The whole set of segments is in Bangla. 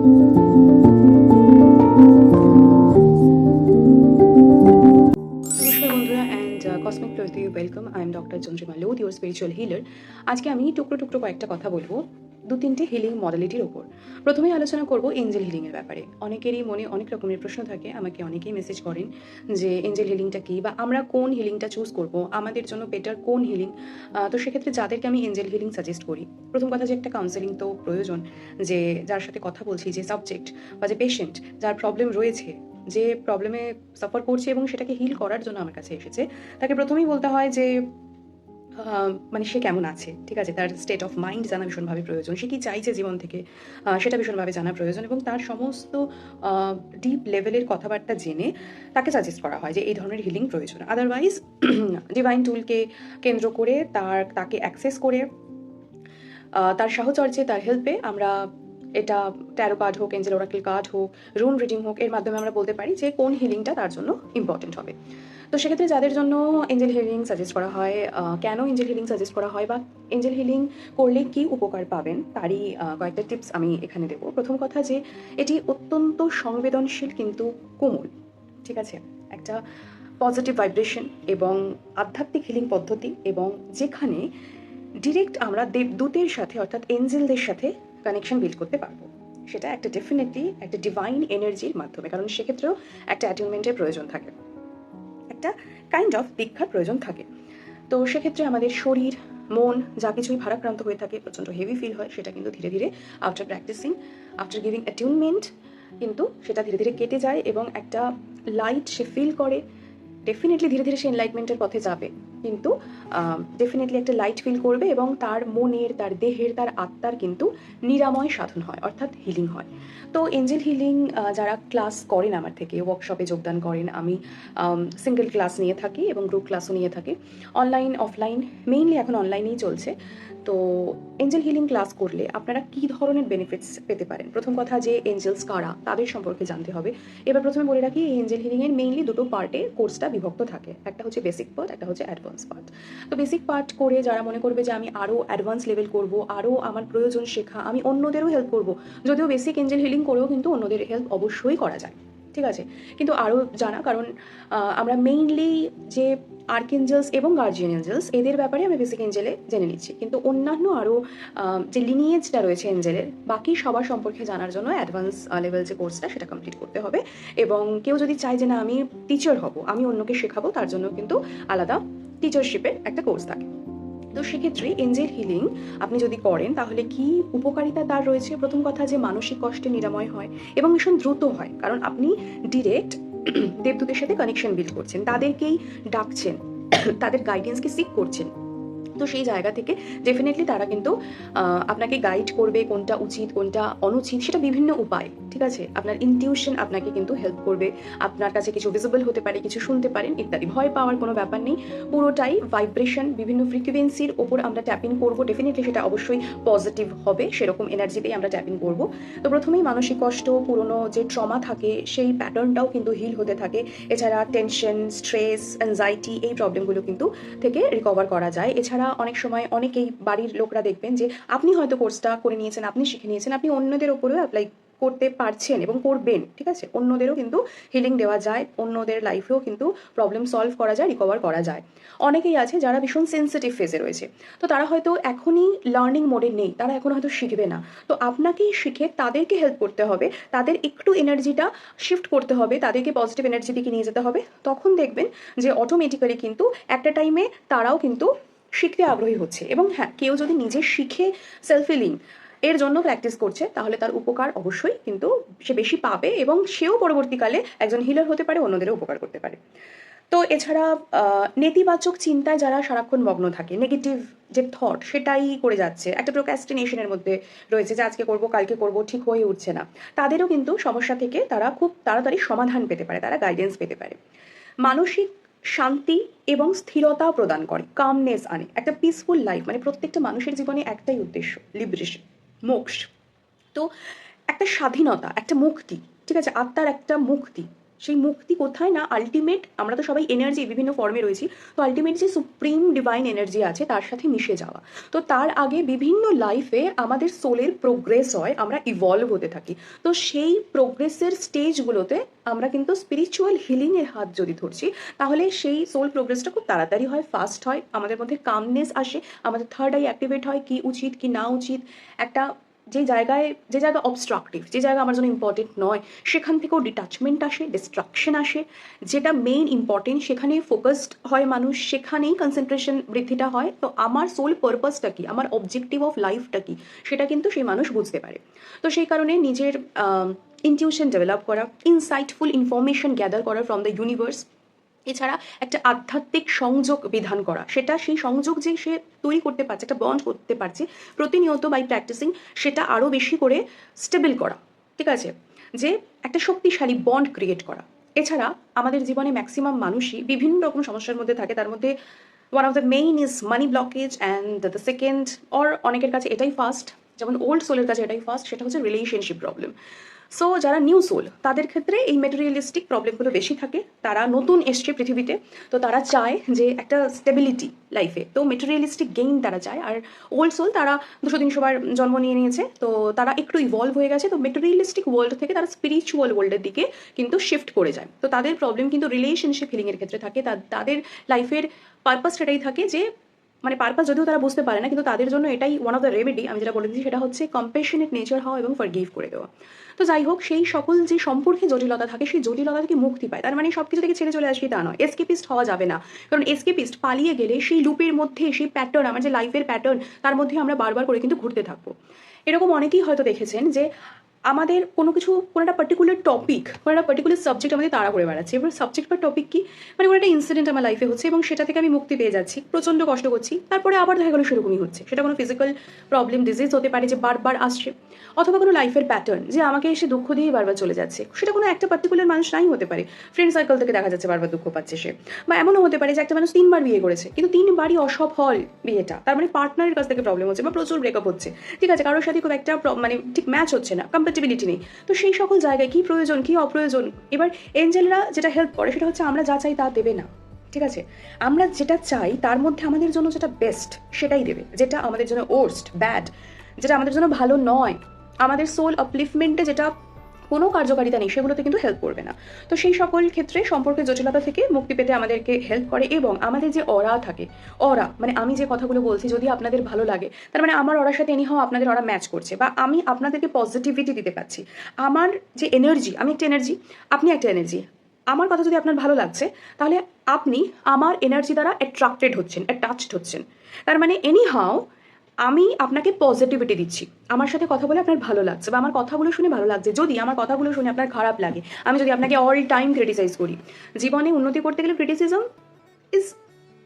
নমস্কার বন্ধুরা অ্যান্ড কসমিক ফ্লোতে welcome. I am doctor Chandrima Lodh, your spiritual healer. আজকে আমি টুকরো টুকরো কয়েকটা কথা বলবো 2-3টে হিলিং মডালিটির ওপর। প্রথমেই আলোচনা করব এঞ্জেল হিলিংয়ের ব্যাপারে। অনেকেরই মনে অনেক রকমের প্রশ্ন থাকে, আমাকে অনেকেই মেসেজ করেন যে এঞ্জেল হিলিংটা কী, বা আমরা কোন হিলিংটা চুজ করব, আমাদের জন্য বেটার কোন হিলিং। তো সেক্ষেত্রে যাদেরকে আমি এঞ্জেল হিলিং সাজেস্ট করি, প্রথম কথা যে একটা কাউন্সেলিং তো প্রয়োজন, যে যার সাথে কথা বলছি, যে সাবজেক্ট বা যে পেশেন্ট যার প্রবলেম রয়েছে, যে প্রবলেমে সাফার করছে এবং সেটাকে হিল করার জন্য আমার কাছে এসেছে, তাকে প্রথমেই বলতে হয় যে মানে সে কেমন আছে, ঠিক আছে, তার স্টেট অফ মাইন্ড জানা ভীষণভাবে প্রয়োজন, সে কী চাইছে জীবন থেকে সেটা ভীষণভাবে জানা প্রয়োজন, এবং তার সমস্ত ডিপ লেভেলের কথাবার্তা জেনে তাকে সাজেস্ট করা হয় যে এই ধরনের হিলিং প্রয়োজন। আদারওয়াইজ ডিভাইন টুলকে কেন্দ্র করে তাকে অ্যাক্সেস করে তার সাহচর্যে, তার হেল্পে আমরা এটা ট্যারো কার্ড হোক, এঞ্জেল ওরাকেল কার্ড হোক, রুন রিডিং হোক, এর মাধ্যমে আমরা বলতে পারি যে কোন হিলিংটা তার জন্য ইম্পর্টেন্ট হবে। তো সেক্ষেত্রে যাদের জন্য এঞ্জেল হিলিং সাজেস্ট করা হয়, কেন এঞ্জেল হিলিং সাজেস্ট করা হয়, বা এঞ্জেল হিলিং করলে কী উপকার পাবেন, তারই কয়েকটা টিপস আমি এখানে দেবো। প্রথম কথা যে এটি অত্যন্ত সংবেদনশীল কিন্তু কোমল, ঠিক আছে, একটা পজিটিভ ভাইব্রেশন এবং আধ্যাত্মিক হিলিং পদ্ধতি, এবং যেখানে ডিরেক্ট আমরা দেবদূতের সাথে অর্থাৎ এঞ্জেলদের সাথে কানেকশন বিল্ড করতে পারবো। সেটা একটা ডেফিনেটলি একটা ডিভাইন এনার্জির মাধ্যমে, কারণ সেক্ষেত্রেও একটা অ্যাটিউনমেন্টের প্রয়োজন থাকে, একটা কাইন্ড অফ দীক্ষার প্রয়োজন থাকে। তো সেক্ষেত্রে আমাদের শরীর মন যা কিছুই ভারাক্রান্ত হয়ে থাকে, প্রচণ্ড হেভি ফিল হয়, সেটা কিন্তু ধীরে ধীরে আফটার প্র্যাকটিসিং, আফটার গিভিং অ্যাটিউনমেন্ট, কিন্তু সেটা ধীরে ধীরে কেটে যায় এবং একটা লাইট সে ফিল করে। ডেফিনেটলি ধীরে ধীরে সে এনলাইটমেন্টের পথে যাবে, কিন্তু ডেফিনেটলি একটা লাইট ফিল করবে এবং তার মনের, তার দেহের, তার আত্মার কিন্তু নিরাময় সাধন হয়, অর্থাৎ হিলিং হয়। তো এঞ্জেল হিলিং যারা ক্লাস করেন আমার থেকে, ওয়ার্কশপে যোগদান করেন, আমি সিঙ্গেল ক্লাস নিয়ে থাকি এবং গ্রুপ ক্লাসও নিয়ে থাকি, অনলাইন অফলাইন, মেইনলি এখন অনলাইনেই চলছে। তো এঞ্জেল হিলিং ক্লাস করলে আপনারা কী ধরনের বেনিফিটস পেতে পারেন? প্রথম কথা যে এঞ্জেলস কারা, তাদের সম্পর্কে জানতে হবে। এবার প্রথমে বলে রাখি, এই এঞ্জেল হিলিংয়ের মেইনলি দুটো পার্টে কোর্সটা বিভক্ত থাকে, একটা হচ্ছে বেসিক পার্ট, একটা হচ্ছে অ্যাডভান্স পার্ট। তো বেসিক পার্ট করে যারা মনে করবে যে আমি আরও অ্যাডভান্স লেভেল করব, আরও আমার প্রয়োজন শেখা, আমি অন্যদেরও হেল্প করব, যদিও বেসিক এঞ্জেল হিলিং করেও কিন্তু অন্যদের হেল্প অবশ্যই করা যায়, ঠিক আছে, কিন্তু আরও জানা, কারণ আমরা মেইনলি যে আর্কএঞ্জেলস এবং গার্জিয়ান এঞ্জেলস, এদের ব্যাপারে আমি বেসিক এঞ্জেলে জেনে নিচ্ছি, কিন্তু অন্যান্য আরও যে লিনিয়েজটা রয়েছে এঞ্জেলের, বাকি সবার সম্পর্কে জানার জন্য অ্যাডভান্স লেভেল যে কোর্সটা সেটা কমপ্লিট করতে হবে। এবং কেউ যদি চায় যে না আমি টিচার হব, আমি অন্যকে শেখাবো, তার জন্য কিন্তু আলাদা টিচারশিপের একটা কোর্স থাকে। তো সেক্ষেত্রে এঞ্জেল হিলিং আপনি যদি করেন তাহলে কি উপকারিতা তার রয়েছে? প্রথম কথা যে মানসিক কষ্টে নিরাময় হয় এবং ভীষণ দ্রুত হয়, কারণ আপনি ডিরেক্ট দেবদূতের সাথে কানেকশন বিল্ড করছেন, তাদেরকেই ডাকছেন, তাদের গাইডেন্সকে সিক করছেন। তো সেই জায়গা থেকে ডেফিনেটলি তারা কিন্তু আপনাকে গাইড করবে কোনটা উচিত কোনটা অনুচিত, সেটা বিভিন্ন উপায়, ঠিক আছে, আপনার ইনটিউশন আপনাকে কিন্তু হেল্প করবে, আপনার কাছে কিছু ভিজিবল হতে পারে, কিছু শুনতে পারেন ইত্যাদি। ভয় পাওয়ার কোনো ব্যাপার নেই, পুরোটাই ভাইব্রেশন, বিভিন্ন ফ্রিকুয়েন্সির ওপর আমরা ট্যাপিং করবো, ডেফিনেটলি সেটা অবশ্যই পজিটিভ হবে, সেরকম এনার্জিতেই আমরা ট্যাপিং করবো। তো প্রথমেই মানসিক কষ্ট, পুরনো যে ট্রমা থাকে সেই প্যাটার্নটাও কিন্তু হিল হতে থাকে। এছাড়া টেনশন, স্ট্রেস, অ্যাংজাইটি, এই প্রবলেমগুলো কিন্তু থেকে রিকভার করা যায়। এছাড়া অনেক সময় অনেকেই বাড়ির লোকরা দেখবেন যে আপনি হয়তো কোর্সটা করে নিয়েছেন, আপনি শিখে নিয়েছেন, আপনি অন্যদের ওপরেও অ্যাপ্লাই করতে পারছেন এবং করবেন, ঠিক আছে, অন্যদেরও কিন্তু হিলিং দেওয়া যায়, অন্যদের লাইফেও কিন্তু প্রবলেম সলভ করা যায়, রিকভার করা যায়। অনেকেই আছে যারা ভীষণ সেন্সিটিভ ফেজে রয়েছে, তো তারা হয়তো এখনই লার্নিং মোডে নেই, তারা এখন হয়তো শিখবে না, তো আপনাকেই শিখে তাদেরকে হেল্প করতে হবে, তাদের একটু এনার্জিটা শিফট করতে হবে, তাদেরকে পজিটিভ এনার্জি দিকে নিয়ে যেতে হবে। তখন দেখবেন যে অটোমেটিক্যালি কিন্তু একটা টাইমে তারাও কিন্তু শিখতে আগ্রহী হচ্ছে। এবং হ্যাঁ, কেউ যদি নিজে শিখে সেলফ হিলিং এর জন্য প্র্যাকটিস করছে, তাহলে তার উপকার অবশ্যই কিন্তু সে বেশি পাবে এবং সেও পরবর্তীকালে একজন হিলার হতে পারে, অন্যদেরও উপকার করতে পারে। তো এছাড়া নেতিবাচক চিন্তায় যারা সারাক্ষণ মগ্ন থাকে, নেগেটিভ যে থট সেটাই করে যাচ্ছে, একটা প্রোক্রাস্টিনেশনের মধ্যে রয়েছে যে আজকে করব কালকে করব, ঠিক হয়ে উঠছে না, তাদেরও কিন্তু সমস্যা থেকে তারা খুব তাড়াতাড়ি সমাধান পেতে পারে, তারা গাইডেন্স পেতে পারে। মানসিক শান্তি এবং স্থিরতা প্রদান করে, কামনেস আনে, একটা পিসফুল লাইফ, মানে প্রত্যেকটা মানুষের জীবনে একটাই উদ্দেশ্য, লিবারেশন, মোক্ষ। তো একটা স্বাধীনতা, একটা মুক্তি, ঠিক আছে, আত্মার একটা মুক্তি, সেই মুক্তি কোথায় না আলটিমেট, আমরা তো সবাই এনার্জি বিভিন্ন ফর্মে রয়েছি, তো আলটিমেট যে সুপ্রিম ডিভাইন এনার্জি আছে তার সাথে মিশে যাওয়া। তো তার আগে বিভিন্ন লাইফে আমাদের সোলের প্রোগ্রেস হয়, আমরা ইভলভ হতে থাকি। তো সেই প্রোগ্রেসের স্টেজগুলোতে আমরা কিন্তু স্পিরিচুয়াল হিলিংয়ের হাত যদি ধরছি, তাহলে সেই সোল প্রোগ্রেসটা খুব তাড়াতাড়ি হয়, ফাস্ট হয়, আমাদের মধ্যে কামনেস আসে, আমাদের থার্ড আই অ্যাক্টিভেট হয়, কি উচিত কি না উচিত, একটা যে জায়গা অবস্ট্রাকটিভ, যে জায়গা আমার জন্য ইম্পর্টেন্ট নয়, সেখান থেকেও ডিটাচমেন্ট আসে, ডিস্ট্রাকশন আসে, যেটা মেইন ইম্পর্টেন্ট সেখানে ফোকাসড হয় মানুষ, সেখানেই কনসেন্ট্রেশন বৃদ্ধিটা হয়। তো আমার সোল পারপাসটা কি, আমার অবজেক্টিভ অফ লাইফটা কি, সেটা কিন্তু সেই মানুষ বুঝতে পারে। তো সেই কারণে নিজের ইনটিউশন ডেভেলপ করা, ইনসাইটফুল ইনফরমেশন গ্যাদার করা ফ্রম দ্য ইউনিভার্স, এছাড়া একটা আধ্যাত্মিক সংযোগ বিধান করা, সেটা সেই সংযোগ যে সে তৈরি করতে পারছে, একটা বন্ড করতে পারছে প্রতিনিয়ত বাই প্র্যাকটিসিং, সেটা আরও বেশি করে স্টেবল করা, ঠিক আছে, যে একটা শক্তিশালী বন্ড ক্রিয়েট করা। এছাড়া আমাদের জীবনে ম্যাক্সিমাম মানুষই বিভিন্ন রকম সমস্যার মধ্যে থাকে, তার মধ্যে one of the main is money blockage, and the second or অনেকের কাছে এটাই ফার্স্ট, যেমন ওল্ড সোলের কাছে এটাই ফার্স্ট, সেটা হচ্ছে রিলেশনশিপ প্রবলেম। সো যারা নিউ সোল, তাদের ক্ষেত্রে এই মেটেরিয়ালিস্টিক প্রবলেমগুলো বেশি থাকে, তারা নতুন এসছে পৃথিবীতে, তো তারা চায় যে একটা স্টেবিলিটি লাইফে, তো মেটেরিয়ালিস্টিক গেইন তারা চায়। আর ওল্ড সোল তারা 200-300 বার জন্ম নিয়ে নিয়েছে, তো তারা একটু ইভলভ হয়ে গেছে, তো মেটেরিয়ালিস্টিক ওয়ার্ল্ড থেকে তারা স্পিরিচুয়াল ওয়ার্ল্ডের দিকে কিন্তু শিফট করে যায়। তো তাদের প্রবলেম কিন্তু রিলেশনশিপ হিলিংয়ের ক্ষেত্রে থাকে, তাদের লাইফের পারপাস এটাই থাকে যে, মানে পারপাস যদিও তারা বুঝতে পারে না, কিন্তু তাদের জন্য এটাই ওয়ান অফ দ্য রেমেডি, আমি যেটা বলে দিচ্ছি সেটা হচ্ছে কম্প্যাশনেট নেচার হওয়া এবং ফরগিভ করে দেওয়া। তো যাই হোক, সেই সকল যে সম্পর্কে জটিলতা থাকে, সেই জটিলতা থেকে মুক্তি পায়। তার মানে সব কিছু থেকে ছেড়ে চলে আসি তা নয়, এসকেপিস্ট হওয়া যাবে না, কারণ এসকেপিস্ট পালিয়ে গেলে সেই লুপের মধ্যে, সেই প্যাটার্ন, আমার যে লাইফের প্যাটার্ন, তার মধ্যে আমরা বারবার করে কিন্তু ঘুরতে থাকবো। এরকম অনেকেই হয়তো দেখেছেন যে আমাদের কোনো একটা পার্টিকুলার টপিক, কোনো একটা পার্টিকুলার সাবজেক্ট আমাদের তাড়া করে বেড়াচ্ছে। এবার সাবজেক্ট বা টপিক কি, মানে কোনো একটা ইনসিডেন্ট আমার লাইফে হচ্ছে এবং সেটা থেকে আমি মুক্তি পেয়ে যাচ্ছি, প্রচণ্ড কষ্ট করছি, তারপরে আবার দেখা গেলো সেরকমই হচ্ছে। সেটা কোনো ফিজিক্যাল প্রবলেম, ডিজিজ হতে পারে যে বারবার আসছে, অথবা কোনো লাইফের প্যাটার্ন যে আমাকে এসে দুঃখ দিয়েই বারবার চলে যাচ্ছে। সেটা কোনো একটা পার্টিকুলার মানুষ নাই হতে পারে, ফ্রেন্ড সার্কেল থেকে দেখা যাচ্ছে বারবার দুঃখ পাচ্ছে সে, বা এমনও হতে পারে যে একটা মানুষ 3বার বিয়ে করেছে, কিন্তু 3বারই অসফল বিয়েটা, তার মানে পার্টনারের কাছ থেকে প্রবলেম হচ্ছে বা প্রচুর ব্রেকআপ হচ্ছে, ঠিক আছে, কারোর সাথে খুব একটা মানে ঠিক ম্যাচ হচ্ছে না, কম্প্যাটিবিলিটি নেই। তো সেই সকল জায়গায় কী প্রয়োজন কী অপ্রয়োজন, এবার এঞ্জেলরা যেটা হেল্প করে সেটা হচ্ছে আমরা যা চাই তা দেবে না, ঠিক আছে, আমরা যেটা চাই তার মধ্যে আমাদের জন্য যেটা বেস্ট সেটাই দেবে, যেটা আমাদের জন্য ওর্স্ট ব্যাড, যেটা আমাদের জন্য ভালো নয়, আমাদের সোল আপলিফমেন্টে যেটা কোনো কার্যকারিতা নেই, সেগুলোতে কিন্তু হেল্প করবে না। তো সেই সকল ক্ষেত্রে সম্পর্কের জটিলতা থেকে মুক্তি পেতে আমাদেরকে হেল্প করে। এবং আমাদের যে অরা থাকে, অরা মানে আমি যে কথাগুলো বলছি যদি আপনাদের ভালো লাগে, তার মানে আমার অরার সাথে এনিহাও আপনাদের অরা ম্যাচ করছে, বা আমি আপনাদেরকে পজিটিভিটি দিতে পারছি। আমার যে এনার্জি, আমি একটা এনার্জি, আপনি একটা এনার্জি, আমার কথা যদি আপনার ভালো লাগছে, তাহলে আপনি আমার এনার্জি দ্বারা অ্যাট্রাক্টেড হচ্ছেন, অ্যাটাচড হচ্ছেন। তার মানে এনিহাও আমি আপনাকে পজিটিভিটি দিচ্ছি, আমার সাথে কথা বলে আপনার ভালো লাগছে, বা আমার কথাগুলো শুনে ভালো লাগছে। যদি আমার কথাগুলো শুনে আপনার খারাপ লাগে, আমি যদি আপনাকে অল টাইম ক্রিটিসাইজ করি, জীবনে উন্নতি করতে গেলে criticism is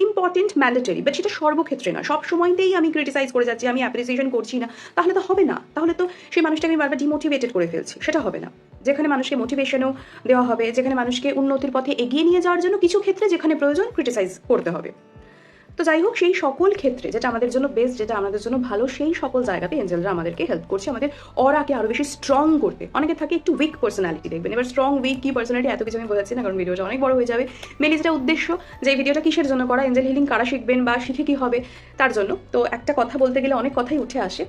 important, mandatory, but সেটা সর্বক্ষেত্রে না, সব সময়তেই আমি ক্রিটিসাইজ করে যাচ্ছি, আমি অ্যাপ্রিসিয়েশন করছি না, তাহলে তো হবে না, তাহলে তো সেই মানুষটাকে আমি বারবার ডিমোটিভেটেড করে ফেলছি, সেটা হবে না। যেখানে মানুষকে মোটিভেশনও দেওয়া হবে, যেখানে মানুষকে উন্নতির পথে এগিয়ে নিয়ে যাওয়ার জন্য কিছু ক্ষেত্রে যেখানে প্রয়োজন ক্রিটিসাইজ করতে হবে। তো যাই হোক, সেই সকল ক্ষেত্রে যেটা আমাদের জন্য বেস্ট, যেটা আমাদের জন্য ভালো, সেই সকল জায়গাতে এঞ্জেলরা আমাদেরকে হেল্প করছে আমাদের অরাকে আরও বেশি স্ট্রং করতে। অনেকে থাকে একটু উইক পার্সোনালিটি, দেখবেন, এবার স্ট্রং উইক কি পার্সোনালিটি এত কিছু আমি বোঝাচ্ছি না, কারণ ভিডিওটা অনেক বড় হয়ে যাবে। মেনলি যেটা উদ্দেশ্য, যে এই ভিডিওটা কিসের জন্য করা, এঞ্জেল হিলিং কারা শিখবেন বা শিখে কী হবে তার জন্য। তো একটা কথা বলতে গেলে অনেক কথাই উঠে আসে,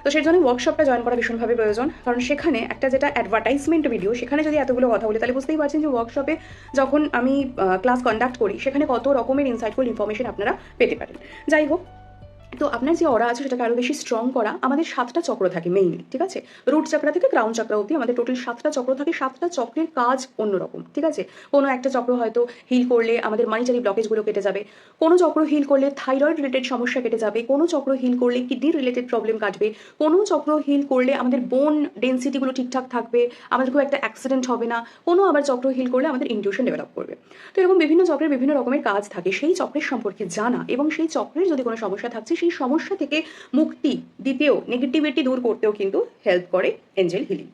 তো সেই জন্য ওয়ার্কশপটা জয়েন করা ভীষণভাবে প্রয়োজন, কারণ সেখানে একটা যেটা অ্যাডভার্টাইজমেন্ট ভিডিও, সেখানে যদি এতগুলো কথা বলি তাহলে বুঝতেই পারছেন যে ওয়ার্কশপে যখন আমি ক্লাস কন্ডাক্ট করি সেখানে কত রকমের ইনসাইটফুল ইনফরমেশন আপনারা পেতে পারেন। যাই হোক, তো আপনার যে অরা আছে সেটাকে আরও বেশি স্ট্রং করা, আমাদের 7টা চক্র থাকে মেইনলি, ঠিক আছে, রুট চক্র থেকে ক্রাউন চক্র অবধি আমাদের টোটাল 7টা চক্র থাকে। 7টা চক্রের কাজ অন্যরকম, ঠিক আছে, কোনো একটা চক্র হয়তো হিল করলে আমাদের মানিটারি ব্লকেজগুলো কেটে যাবে, কোনো চক্র হিল করলে থাইরয়েড রিলেটেড সমস্যা কেটে যাবে, কোনো চক্র হিল করলে কিডনি রিলেটেড প্রবলেম কাটবে, কোনো চক্র হিল করলে আমাদের বোন ডেন্সিটিগুলো ঠিকঠাক থাকবে, আমাদের খুব একটা অ্যাক্সিডেন্ট হবে না, কোনো আবার চক্র হিল করলে আমাদের ইনটিউশন ডেভেলপ করবে। তো এরকম বিভিন্ন চক্রের বিভিন্ন রকমের কাজ থাকে, সেই চক্রের সম্পর্কে জানা এবং সেই চক্রের যদি কোনো সমস্যা থাকছে সেই সমস্যা থেকে মুক্তি দিতেও, নেগেটিভিটি দূর করতেও কিন্তু হেল্প করে এঞ্জেল হিলিং।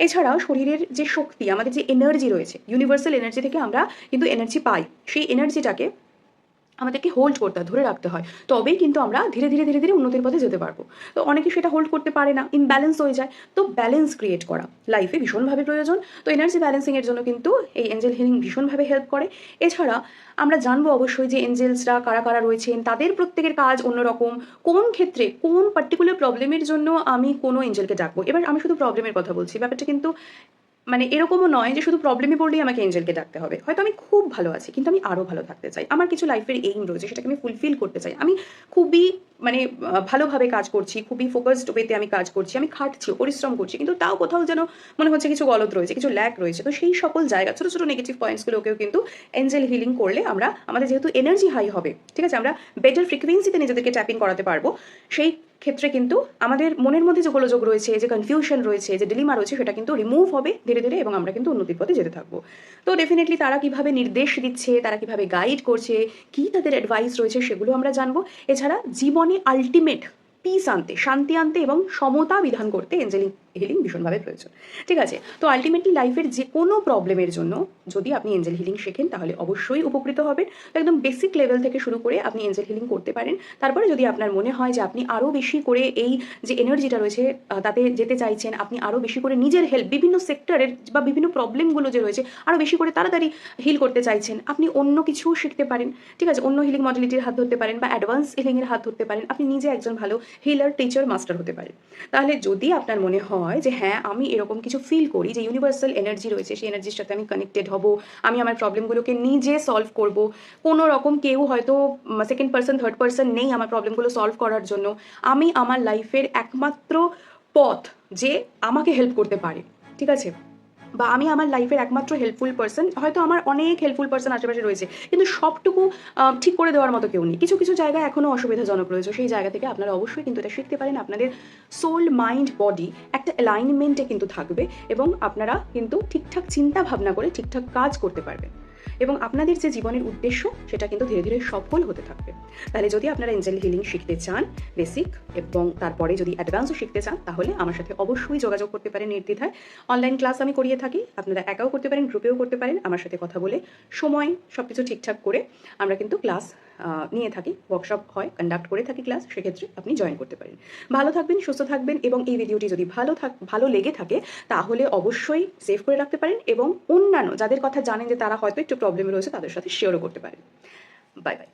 এছাড়াও শরীরের যে শক্তি, আমাদের যে এনার্জি রয়েছে, ইউনিভার্সাল এনার্জি থেকে আমরা কিন্তু এনার্জি পাই, সেই এনার্জিটাকে আমাদেরকে হোল্ড করতে হয়, ধরে রাখতে হয়। তবেই কিন্তু আমরা ধীরে ধীরে ধীরে ধীরে উন্নতির পথে যেতে পারবো। তো অনেকে সেটা হোল্ড করতে পারে না, ইমব্যালেন্স হয়ে যায়। তো ব্যালেন্স ক্রিয়েট করা লাইফে ভীষণভাবে প্রয়োজন। তো এনার্জি ব্যালেন্সিংয়ের জন্য কিন্তু এই এঞ্জেল হিলিং ভীষণভাবে হেল্প করে। এছাড়া আমরা জানবো অবশ্যই যে এঞ্জেলসরা কারা কারা রয়েছেন, তাদের প্রত্যেকের কাজ অন্যরকম। কোন ক্ষেত্রে কোন পার্টিকুলার প্রবলেমের জন্য আমি কোনো এঞ্জেলকে ডাকবো। এবার আমি শুধু প্রবলেমের কথা বলছি, ব্যাপারটা কিন্তু মানে এরকমও নয় যে শুধু প্রবলেমে পড়লেই আমাকে এঞ্জেলকে ডাকতে হবে। হয়তো আমি খুব ভালো আছি, কিন্তু আমি আরও ভালো থাকতে চাই। আমার কিছু লাইফের এইম রয়েছে, সেটাকে আমি ফুলফিল করতে চাই। আমি খুবই মানে ভালোভাবে কাজ করছি, খুবই ফোকাসড ওয়েতে আমি কাজ করছি, আমি খাটছি, পরিশ্রম করছি, কিন্তু তাও কোথাও যেন মনে হচ্ছে কিছু গলদ রয়েছে, কিছু ল্যাক রয়েছে। তো সেই সকল জায়গা, ছোটো ছোটো নেগেটিভ পয়েন্টসগুলোকেও কিন্তু এঞ্জেল হিলিং করলে আমরা আমাদের যেহেতু এনার্জি হাই হবে, ঠিক আছে, আমরা বেটার ফ্রিকোয়েন্সিতে নিজেদেরকে ট্যাপিং করাতে পারবো। সেই ক্ষেত্রে কিন্তু আমাদের মনের মধ্যে যে গোলযোগ রয়েছে, যে কনফিউশন রয়েছে, যে ডিলিমা রয়েছে, সেটা কিন্তু রিমুভ হবে ধীরে ধীরে, এবং আমরা কিন্তু উন্নতির পথে যেতে থাকবো। তো ডেফিনেটলি তারা কিভাবে নির্দেশ দিচ্ছে, তারা কিভাবে গাইড করছে, কি তাদের অ্যাডভাইস রয়েছে, সেগুলো আমরা জানবো। এছাড়া জীবনে আলটিমেট পিস আনতে, শান্তি আনতে এবং সমতা বিধান করতে এঞ্জেল হিলিং ভীষণভাবে প্রয়োজন। ঠিক আছে, তো আলটিমেটলি লাইফের যে কোনো প্রবলেমের জন্য যদি আপনি এঞ্জেল হিলিং শেখেন তাহলে অবশ্যই উপকৃত হবেন। তো একদম বেসিক লেভেল থেকে শুরু করে আপনি এঞ্জেল হিলিং করতে পারেন। তারপরে যদি আপনার মনে হয় যে আপনি আরও বেশি করে এই যে এনার্জিটা রয়েছে তাতে যেতে চাইছেন, আপনি আরও বেশি করে নিজের হেল্প বিভিন্ন সেক্টরের বা বিভিন্ন প্রবলেমগুলো যে রয়েছে আরও বেশি করে তাড়াতাড়ি হিল করতে চাইছেন, আপনি অন্য কিছুও শিখতে পারেন। ঠিক আছে, অন্য হিলিং মডেলিটির হাত ধরতে পারেন বা অ্যাডভান্স হিলিংয়ের হাত ধরতে পারেন। আপনি নিজে একজন ভালো হিলার, টিচার, মাস্টার হতে পারেন। তাহলে যদি আপনার মনে হয় যে হ্যাঁ আমি এরকম কিছু ফিল করি, যে ইউনিভার্সাল এনার্জি রয়েছে, সেই এনার্জির সাথে আমি কানেক্টেড হব, আমি আমার প্রবলেমগুলোকে নিজে সলভ করব, কোনো রকম কেউ হয়তো সেকেন্ড পার্সন, থার্ড পার্সন নেই আমার প্রবলেমগুলো সলভ করার জন্য, আমি আমার লাইফের একমাত্র পথ যে আমাকে হেল্প করতে পারে, ঠিক আছে, বা আমি আমার লাইফের একমাত্র হেল্পফুল পার্সন, হয়তো আমার অনেক হেল্পফুল পার্সন আশেপাশে রয়েছে, কিন্তু সবটুকু ঠিক করে দেওয়ার মতো কেউ নেই, কিছু কিছু জায়গায় এখনও অসুবিধাজনক রয়েছে, সেই জায়গা থেকে আপনারা অবশ্যই কিন্তু এটা শিখতে পারেন। আপনাদের সোল, মাইন্ড, বডি একটা অ্যালাইনমেন্টে কিন্তু থাকবে, এবং আপনারা কিন্তু ঠিকঠাক চিন্তা ভাবনা করে ঠিকঠাক কাজ করতে পারবেন, এবং আপনাদের যে জীবনের উদ্দেশ্য সেটা কিন্তু ধীরে ধীরে সফল হতে থাকবে। তাহলে যদি আপনারা এঞ্জেল হিলিং শিখতে চান বেসিক, এবং তারপরে যদি অ্যাডভান্সও শিখতে চান, তাহলে আমার সাথে অবশ্যই যোগাযোগ করতে পারেন নির্দ্বিধায়। অনলাইন ক্লাস আমি করিয়ে থাকি, আপনারা একাও করতে পারেন, গ্রুপেও করতে পারেন। আমার সাথে কথা বলে সময় সব কিছু ঠিকঠাক করে আমরা কিন্তু ক্লাস নিয়ে থাকি, ওয়ার্কশপ হয়, কন্ডাক্ট করে থাকি ক্লাস, সেক্ষেত্রে আপনি জয়েন করতে পারেন। ভালো থাকবেন, সুস্থ থাকবেন, এবং এই ভিডিওটি যদি ভালো লেগে থাকে তাহলে অবশ্যই সেভ করে রাখতে পারেন, এবং অন্যান্য যাদের কথা জানেন যে তারা হয়তো একটু প্রবলেমে রয়েছে তাদের সাথে শেয়ারও করতে পারেন। Bye bye.